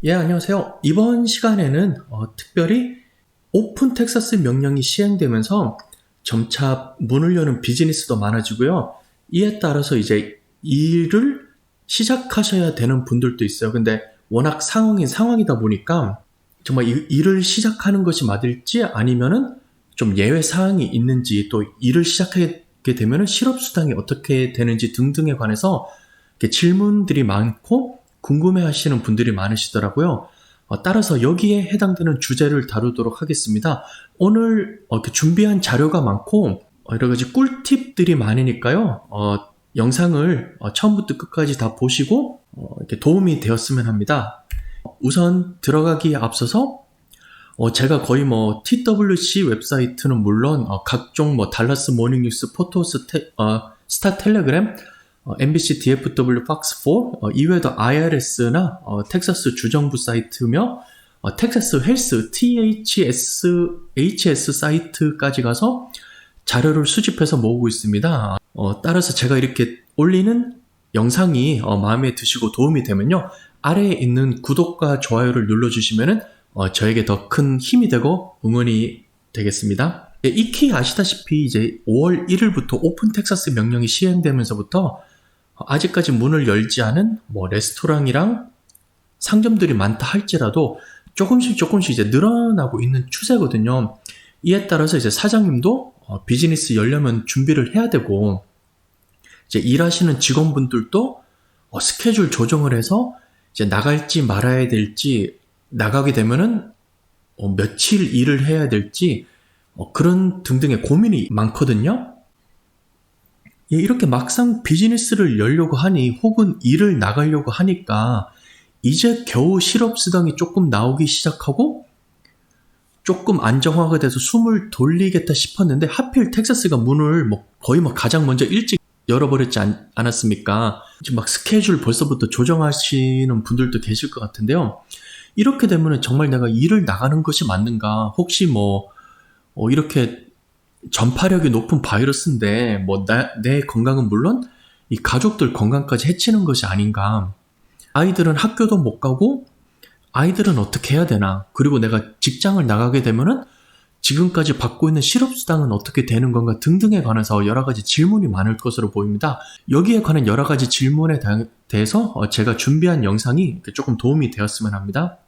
예, 안녕하세요. 이번 시간에는 특별히 오픈 텍사스 명령이 시행되면서 점차 문을 여는 비즈니스도 많아지고요. 이에 따라서 이제 일을 시작하셔야 되는 분들도 있어요. 근데 워낙 상황이다 보니까 정말 일을 시작하는 것이 맞을지 아니면은 좀 예외 사항이 있는지 또 일을 시작하게 되면은 실업수당이 어떻게 되는지 등등에 관해서 이렇게 질문들이 많고 궁금해 하시는 분들이 많으시더라고요. 따라서 여기에 해당되는 주제를 다루도록 하겠습니다. 오늘 이렇게 준비한 자료가 많고 여러 가지 꿀팁들이 많으니까요. 영상을 처음부터 끝까지 다 보시고 이렇게 도움이 되었으면 합니다. 우선 들어가기에 앞서서 제가 거의 TWC 웹사이트는 물론 각종 달라스 모닝뉴스, 포토스, 스타 텔레그램, MBC, DFW, 팍스4 이외에도 IRS나 텍사스 주정부 사이트며 텍사스 헬스, THS 사이트까지 가서 자료를 수집해서 모으고 있습니다. 따라서 제가 이렇게 올리는 영상이 마음에 드시고 도움이 되면요, 아래에 있는 구독과 좋아요를 눌러주시면은 저에게 더 큰 힘이 되고 응원이 되겠습니다. 익히 아시다시피 이제 5월 1일부터 오픈 텍사스 명령이 시행되면서부터 아직까지 문을 열지 않은 레스토랑이랑 상점들이 많다 할지라도 조금씩 이제 늘어나고 있는 추세거든요. 이에 따라서 이제 사장님도 비즈니스 열려면 준비를 해야 되고, 이제 일하시는 직원분들도 스케줄 조정을 해서 이제 나갈지 말아야 될지, 나가게 되면은 며칠 일을 해야 될지 그런 등등의 고민이 많거든요. 이렇게 막상 비즈니스를 열려고 하니 혹은 일을 나가려고 하니까 이제 겨우 실업수당이 조금 나오기 시작하고 조금 안정화가 돼서 숨을 돌리겠다 싶었는데 하필 텍사스가 문을 거의 가장 먼저 일찍 열어버렸지 않았습니까? 지금 막 스케줄 벌써부터 조정하시는 분들도 계실 것 같은데요. 이렇게 되면 정말 내가 일을 나가는 것이 맞는가? 혹시 이렇게 전파력이 높은 바이러스인데 내 건강은 물론 이 가족들 건강까지 해치는 것이 아닌가? 아이들은 학교도 못 가고 아이들은 어떻게 해야 되나? 그리고 내가 직장을 나가게 되면은 지금까지 받고 있는 실업수당은 어떻게 되는 건가 등등에 관해서 여러 가지 질문이 많을 것으로 보입니다. 여기에 관한 여러 가지 질문에 대해서 제가 준비한 영상이 조금 도움이 되었으면 합니다.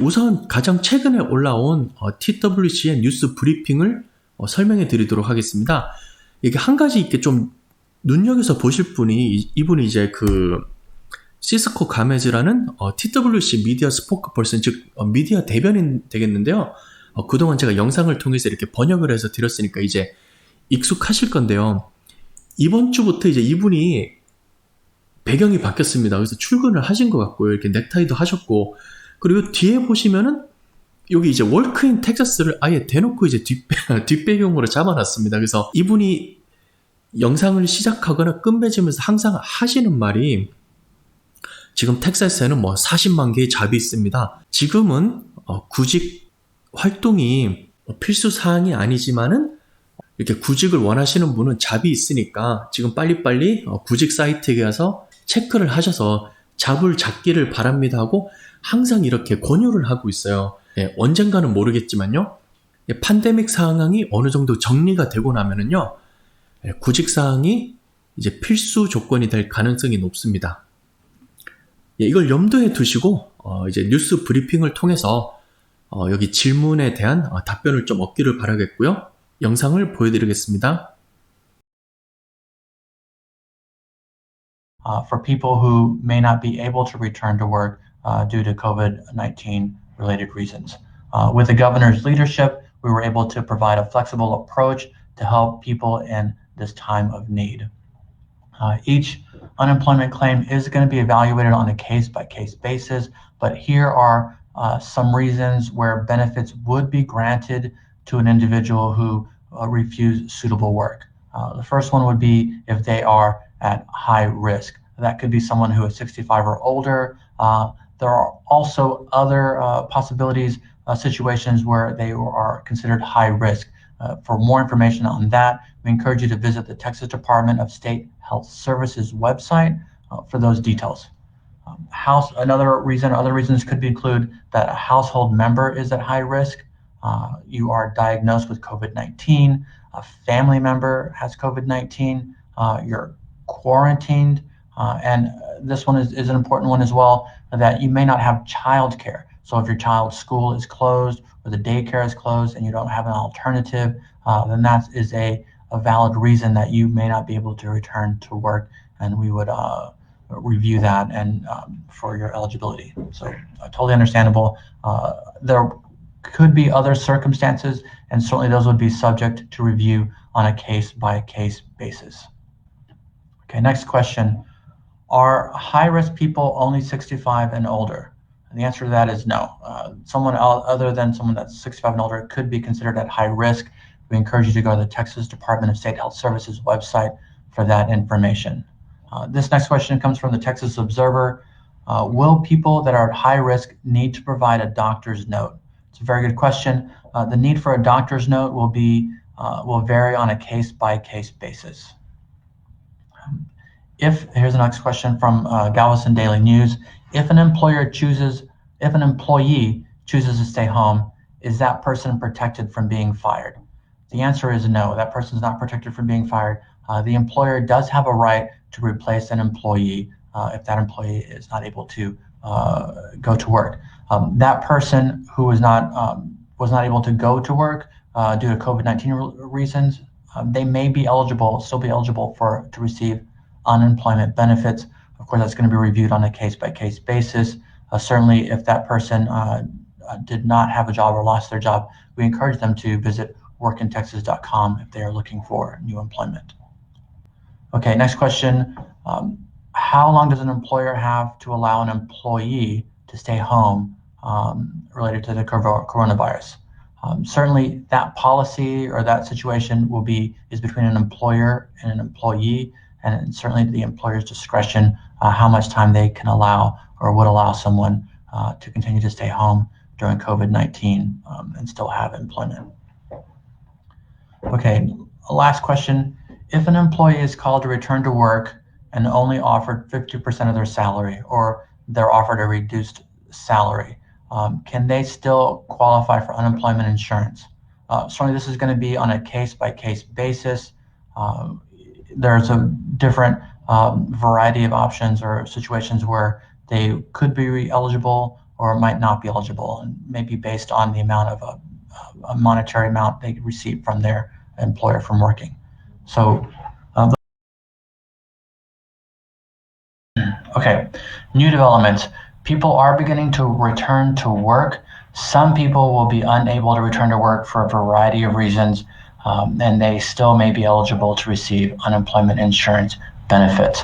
우선 가장 최근에 올라온 TWC의 뉴스 브리핑을 설명해 드리도록 하겠습니다. 이게 한 가지 이렇게 좀 눈여겨서 보실 분이 이분이 이제 시스코 가메즈라는 TWC 미디어 스포크퍼슨, 즉 미디어 대변인 되겠는데요. 그동안 제가 영상을 통해서 이렇게 번역을 해서 드렸으니까 이제 익숙하실 건데요. 이번 주부터 이제 이분이 배경이 바뀌었습니다. 그래서 출근을 하신 것 같고요. 이렇게 넥타이도 하셨고, 그리고 뒤에 보시면은 여기 이제 월크인 텍사스를 아예 대놓고 이제 뒷배경으로 잡아놨습니다. 그래서 이분이 영상을 시작하거나 끝맺으면서 항상 하시는 말이 지금 텍사스에는 40만 개의 잡이 있습니다. 지금은 구직 활동이 필수 사항이 아니지만은 이렇게 구직을 원하시는 분은 잡이 있으니까 지금 빨리빨리 구직 사이트에 가서 체크를 하셔서 잡을 잡기를 바랍니다 하고 항상 이렇게 권유를 하고 있어요. 언젠가는 모르겠지만요. 팬데믹 상황이 어느 정도 정리가 되고 나면은요. 구직 사항이 이제 필수 조건이 될 가능성이 높습니다. 이걸 염두에 두시고 이제 뉴스 브리핑을 통해서 여기 질문에 대한 답변을 좀 얻기를 바라겠고요. 영상을 보여드리겠습니다. For people who may not be able to return to work due to COVID-19 related reasons. With the governor's leadership, we were able to provide a flexible approach to help people in this time of need. Each unemployment claim is going to be evaluated on a case-by-case basis, but here are some reasons where benefits would be granted to an individual who refused suitable work. The first one would be if they are at high risk. That could be someone who is 65 or older. There are also other possibilities, situations where they are considered high risk. For more information on that, we encourage you to visit the Texas Department of State Health Services website for those details. Other reasons could include that a household member is at high risk. You are diagnosed with COVID-19. A family member has COVID-19. You're quarantined, and this one is an important one as well, that you may not have childcare. So if your child's school is closed or the daycare is closed and you don't have an alternative, then that is a valid reason that you may not be able to return to work, and we would review that and for your eligibility. So totally understandable. There could be other circumstances, and certainly those would be subject to review on a case-by-case basis. Okay, next question. Are high-risk people only 65 and older? And the answer to that is no. Someone other than someone that's 65 and older could be considered at high risk. We encourage you to go to the Texas Department of State Health Services website for that information. This next question comes from the Texas Observer. Will people that are at high risk need to provide a doctor's note? It's a very good question. The need for a doctor's note will vary on a case-by-case basis. Here's the next question from Galveston Daily News. If an employee chooses to stay home, is that person protected from being fired? The answer is no. That person is not protected from being fired. The employer does have a right to replace an employee if that employee is not able to go to work. That person who was not able to go to work due to COVID-19 reasons, they may still be eligible to receive unemployment benefits. Of course, that's going to be reviewed on a case-by-case basis. Certainly, if that person did not have a job or lost their job, we encourage them to visit workintexas.com if they are looking for new employment. Okay, next question. How long does an employer have to allow an employee to stay home related to the coronavirus? Certainly, that policy or that situation is between an employer and an employee, and certainly the employer's discretion how much time they can allow or would allow someone to continue to stay home during COVID-19 and still have employment. Okay, last question. If an employee is called to return to work and only offered 50% of their salary, or they're offered a reduced salary, can they still qualify for unemployment insurance? Certainly this is going to be on a case-by-case basis. There's a different variety of options or situations where they could be eligible or might not be eligible, and maybe based on the amount of a monetary amount they receive from their employer from working. So, okay, new developments. People are beginning to return to work. Some people will be unable to return to work for a variety of reasons, and they still may be eligible to receive unemployment insurance benefits.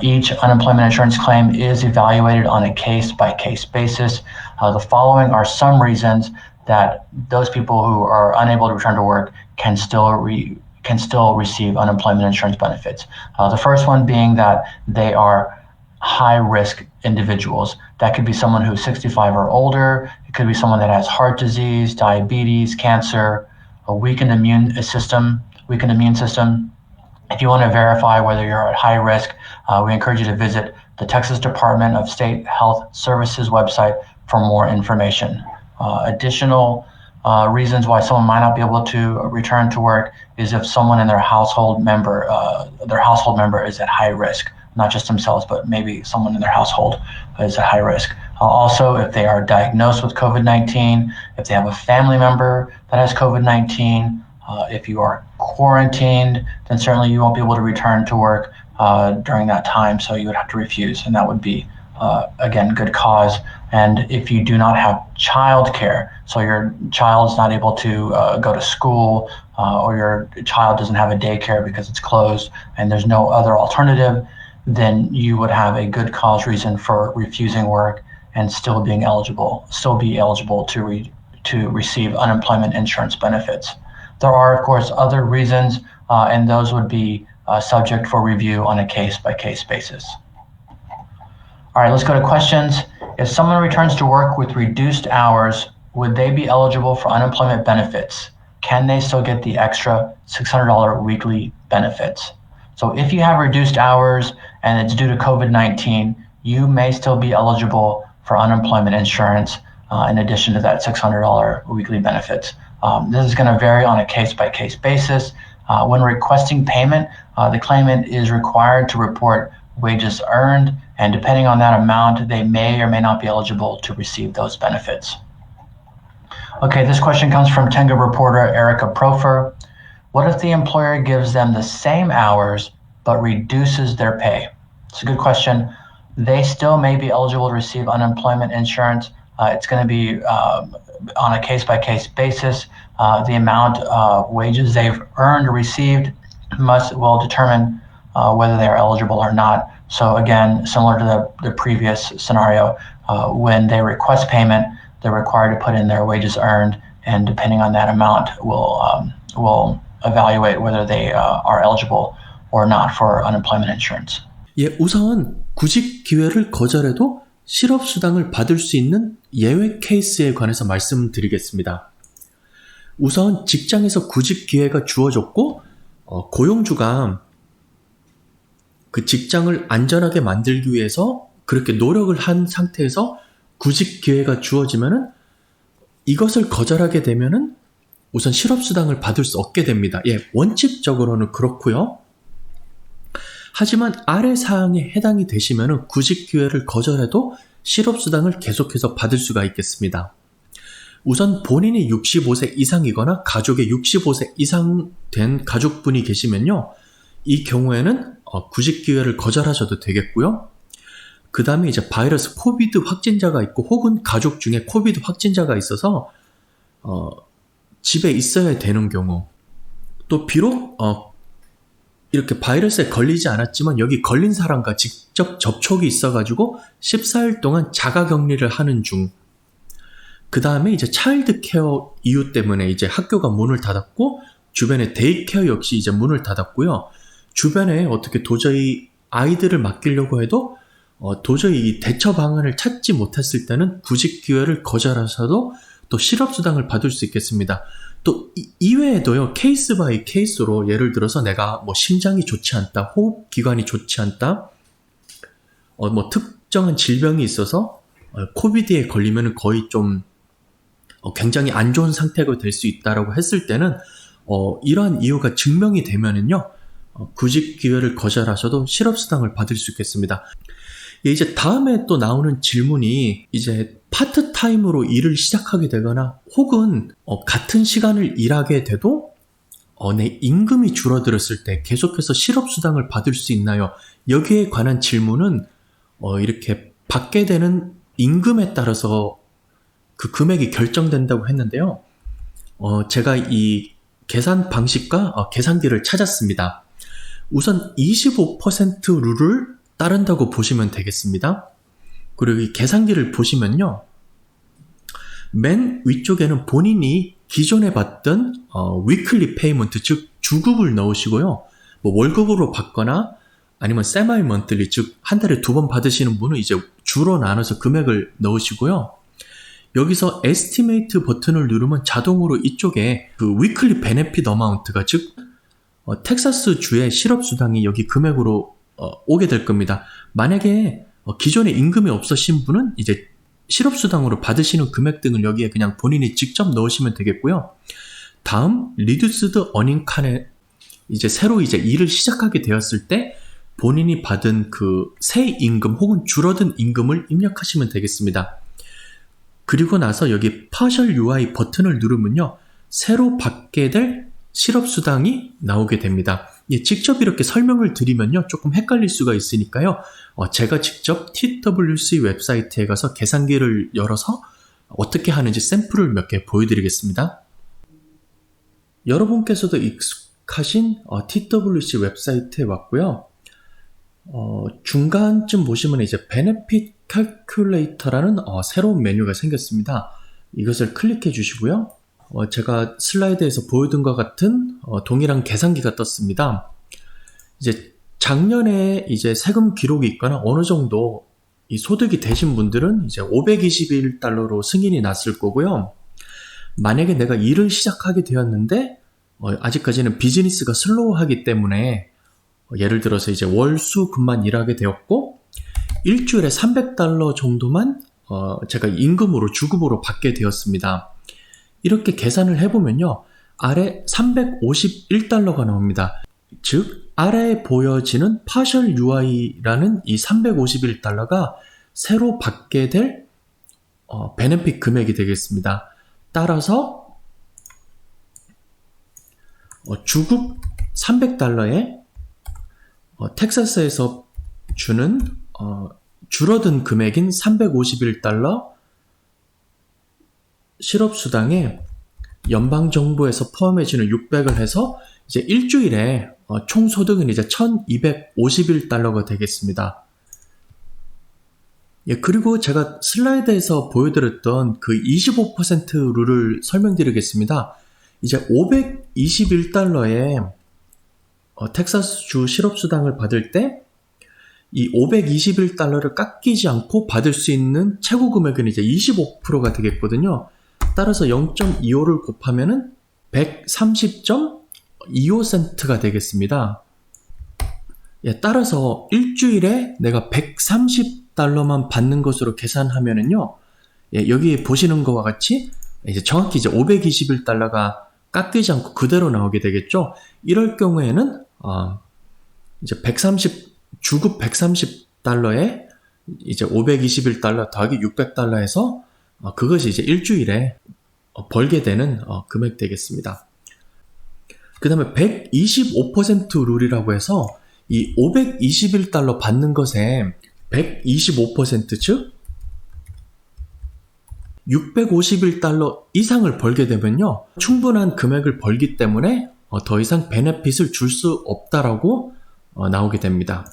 Each unemployment insurance claim is evaluated on a case-by-case basis. The following are some reasons that those people who are unable to return to work can still receive unemployment insurance benefits. The first one being that they are high-risk individuals. That could be someone who's 65 or older. It could be someone that has heart disease, diabetes, cancer, a weakened immune system. If you want to verify whether you're at high risk, we encourage you to visit the Texas Department of State Health Services website for more information. Additional reasons why someone might not be able to return to work is if someone in their household member is at high risk, not just themselves, but maybe someone in their household is at high risk. Also, if they are diagnosed with COVID-19, if they have a family member that has COVID-19, if you are quarantined, then certainly you won't be able to return to work during that time, so you would have to refuse, and that would be, again, good cause. And if you do not have childcare, so your child is not able to go to school, or your child doesn't have a daycare because it's closed and there's no other alternative, then you would have a good cause reason for refusing work and still be eligible to receive unemployment insurance benefits. There are, of course, other reasons, and those would be subject for review on a case-by-case basis. All right, let's go to questions. If someone returns to work with reduced hours, would they be eligible for unemployment benefits? Can they still get the extra $600 weekly benefits? So if you have reduced hours and it's due to COVID-19, you may still be eligible for unemployment insurance in addition to that $600 weekly benefits. This is going to vary on a case-by-case basis. When requesting payment, the claimant is required to report wages earned, and depending on that amount, they may or may not be eligible to receive those benefits. Okay, this question comes from Tenga reporter Erica Profer. What if the employer gives them the same hours but reduces their pay? It's a good question. They still may be eligible to receive unemployment insurance. It's going to be on a case-by-case basis. The amount of wages they've earned or received will determine whether they are eligible or not. So again, similar to the previous scenario, when they request payment, they're required to put in their wages earned, and depending on that amount, will evaluate whether they are eligible or not for unemployment insurance. 예, 우선 구직 기회를 거절해도 실업수당을 받을 수 있는 예외 케이스에 관해서 말씀드리겠습니다. 우선 직장에서 구직 기회가 주어졌고 고용주가 그 직장을 안전하게 만들기 위해서 그렇게 노력을 한 상태에서 구직 기회가 주어지면은 이것을 거절하게 되면은 우선 실업수당을 받을 수 없게 됩니다. 예, 원칙적으로는 그렇고요. 하지만 아래 사항에 해당이 되시면은 구직 기회를 거절해도 실업수당을 계속해서 받을 수가 있겠습니다. 우선 본인이 65세 이상이거나 가족에 65세 이상 된 가족분이 계시면요. 이 경우에는 구직 기회를 거절하셔도 되겠고요. 그 다음에 이제 바이러스 코비드 확진자가 있고 혹은 가족 중에 코비드 확진자가 있어서 집에 있어야 되는 경우, 또 비록 이렇게 바이러스에 걸리지 않았지만 여기 걸린 사람과 직접 접촉이 있어가지고 14일 동안 자가격리를 하는 중, 그 다음에 이제 차일드 케어 이유 때문에 이제 학교가 문을 닫았고 주변에 데이케어 역시 이제 문을 닫았고요. 주변에 어떻게 도저히 아이들을 맡기려고 해도 도저히 이 대처 방안을 찾지 못했을 때는 구직 기회를 거절하셔도 또 실업수당을 받을 수 있겠습니다. 또 이외에도요, 케이스 바이 케이스로 예를 들어서 내가 뭐 심장이 좋지 않다, 호흡기관이 좋지 않다, 뭐 특정한 질병이 있어서 코비드에 걸리면 거의 좀 굉장히 안 좋은 상태가 될 수 있다라고 했을 때는 이러한 이유가 증명이 되면은요, 구직 기회를 거절하셔도 실업수당을 받을 수 있겠습니다. 예, 이제 다음에 또 나오는 질문이 이제 파트타임으로 일을 시작하게 되거나 혹은 같은 시간을 일하게 돼도 내 임금이 줄어들었을 때 계속해서 실업수당을 받을 수 있나요? 여기에 관한 질문은 이렇게 받게 되는 임금에 따라서 그 금액이 결정된다고 했는데요. 제가 이 계산 방식과 계산기를 찾았습니다. 우선 25% 룰을 따른다고 보시면 되겠습니다. 그리고 이 계산기를 보시면요. 맨 위쪽에는 본인이 기존에 받던 위클리 페이먼트, 즉 주급을 넣으시고요. 뭐 월급으로 받거나 아니면 세마이 먼틀리, 즉 한 달에 2번 받으시는 분은 이제 주로 나눠서 금액을 넣으시고요. 여기서 에스티메이트 버튼을 누르면 자동으로 이쪽에 그 위클리 베네핏 어마운트가, 즉 텍사스 주의 실업수당이 여기 금액으로 오게 될 겁니다. 만약에 기존에 임금이 없으신 분은 이제 실업수당으로 받으시는 금액 등을 여기에 그냥 본인이 직접 넣으시면 되겠고요. 다음 리듀스드 어닝 칸에 이제 새로 이제 일을 시작하게 되었을 때 본인이 받은 그 새 임금 혹은 줄어든 임금을 입력하시면 되겠습니다. 그리고 나서 여기 partial UI 버튼을 누르면요, 새로 받게 될 실업수당이 나오게 됩니다. 예, 직접 이렇게 설명을 드리면요, 조금 헷갈릴 수가 있으니까요. 제가 직접 TWC 웹사이트에 가서 계산기를 열어서 어떻게 하는지 샘플을 몇 개 보여드리겠습니다. 여러분께서도 익숙하신 TWC 웹사이트에 왔고요. 중간쯤 보시면 이제 Benefit Calculator라는 새로운 메뉴가 생겼습니다. 이것을 클릭해 주시고요. 제가 슬라이드에서 보여둔 것 같은 동일한 계산기가 떴습니다. 이제 작년에 이제 세금 기록이 있거나 어느 정도 이 소득이 되신 분들은 이제 521달러로 승인이 났을 거고요. 만약에 내가 일을 시작하게 되었는데 아직까지는 비즈니스가 슬로우하기 때문에 예를 들어서 이제 월, 수, 금만 일하게 되었고 일주일에 $300 정도만 제가 임금으로 주급으로 받게 되었습니다. 이렇게 계산을 해보면요. 아래 $351가 나옵니다. 즉 아래에 보여지는 partial UI라는 이 $351가 새로 받게 될 베네핏 금액이 되겠습니다. 따라서 주급 $300에 텍사스에서 주는 줄어든 금액인 $351 실업수당에 연방정부에서 포함해주는 600을 해서 이제 일주일에 총 소득은 이제 $1251가 되겠습니다. 예, 그리고 제가 슬라이드에서 보여드렸던 그 25% 룰을 설명드리겠습니다. 이제 $521에 텍사스주 실업수당을 받을 때 이 $521를 깎이지 않고 받을 수 있는 최고 금액은 이제 25%가 되겠거든요. 따라서 0.25를 곱하면은 130.25센트가 되겠습니다. 예, 따라서 일주일에 내가 $130만 받는 것으로 계산하면은요. 예, 여기 보시는 것과 같이 이제 정확히 이제 $521가 깎이지 않고 그대로 나오게 되겠죠. 이럴 경우에는 이제 주급 $130에 이제 $521 더하기 $600 해서 그것이 이제 일주일에 벌게 되는 금액 되겠습니다. 그 다음에 125% 룰이라고 해서 이 $521 받는 것에 125% 즉 $651 이상을 벌게 되면요. 충분한 금액을 벌기 때문에 더 이상 베네핏을 줄 수 없다라고 나오게 됩니다.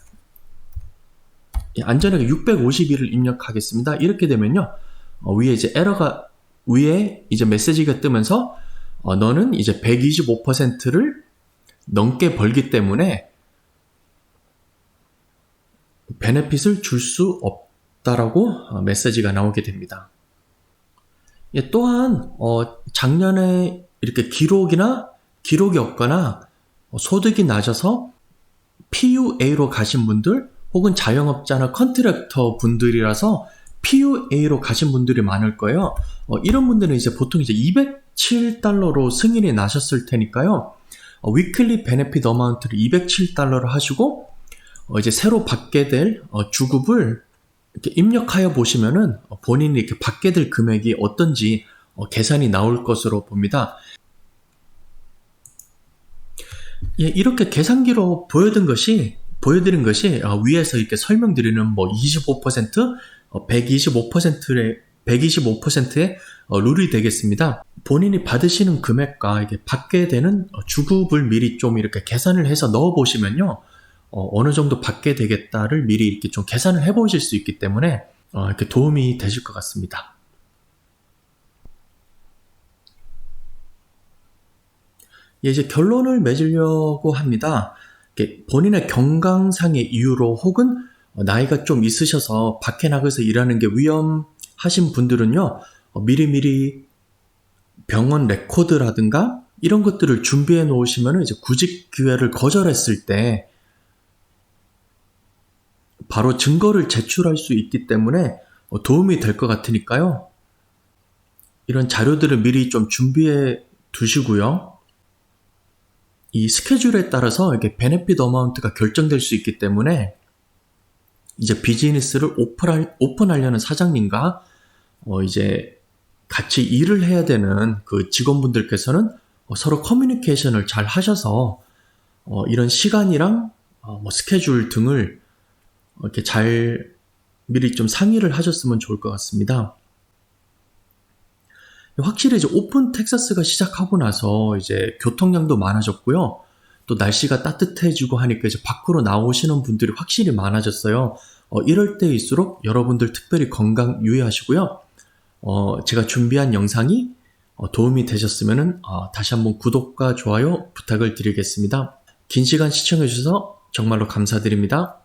안전하게 651을 입력하겠습니다. 이렇게 되면요. 위에 이제 위에 이제 메시지가 뜨면서 너는 이제 125%를 넘게 벌기 때문에 베네핏을 줄 수 없다라고 메시지가 나오게 됩니다. 예, 또한 작년에 이렇게 기록이 없거나 소득이 낮아서 PUA로 가신 분들 혹은 자영업자나 컨트랙터 분들이라서 PUA로 가신 분들이 많을 거예요. 이런 분들은 이제 보통 이제 $207로 승인이 나셨을 테니까요. 위클리 베네핏 어마운트를 $207로 하시고 이제 새로 받게 될 주급을 이렇게 입력하여 보시면은 본인이 이렇게 받게 될 금액이 어떤지 계산이 나올 것으로 봅니다. 예, 이렇게 계산기로 보여드린 것이 위에서 이렇게 설명드리는 뭐 25%, 125%의 룰이 되겠습니다. 본인이 받으시는 금액과 이게 받게 되는 주급을 미리 좀 이렇게 계산을 해서 넣어 보시면요. 어느 정도 받게 되겠다를 미리 이렇게 좀 계산을 해 보실 수 있기 때문에 이렇게 도움이 되실 것 같습니다. 예, 이제 결론을 맺으려고 합니다. 본인의 건강상의 이유로 혹은 나이가 좀 있으셔서 밖에 나가서 일하는 게 위험하신 분들은요, 미리미리 병원 레코드라든가 이런 것들을 준비해 놓으시면 이제 구직 기회를 거절했을 때 바로 증거를 제출할 수 있기 때문에 도움이 될 것 같으니까요. 이런 자료들을 미리 좀 준비해 두시고요. 이 스케줄에 따라서 이게 베네핏 어마운트가 결정될 수 있기 때문에 이제 비즈니스를 오픈하려는 사장님과 이제 같이 일을 해야 되는 그 직원분들께서는 서로 커뮤니케이션을 잘 하셔서 이런 시간이랑 뭐 스케줄 등을 이렇게 잘 미리 좀 상의를 하셨으면 좋을 것 같습니다. 확실히 이제 오픈 텍사스가 시작하고 나서 이제 교통량도 많아졌고요. 또 날씨가 따뜻해지고 하니까 이제 밖으로 나오시는 분들이 확실히 많아졌어요. 이럴 때일수록 여러분들 특별히 건강 유의하시고요. 제가 준비한 영상이 도움이 되셨으면 다시 한번 구독과 좋아요 부탁을 드리겠습니다. 긴 시간 시청해 주셔서 정말로 감사드립니다.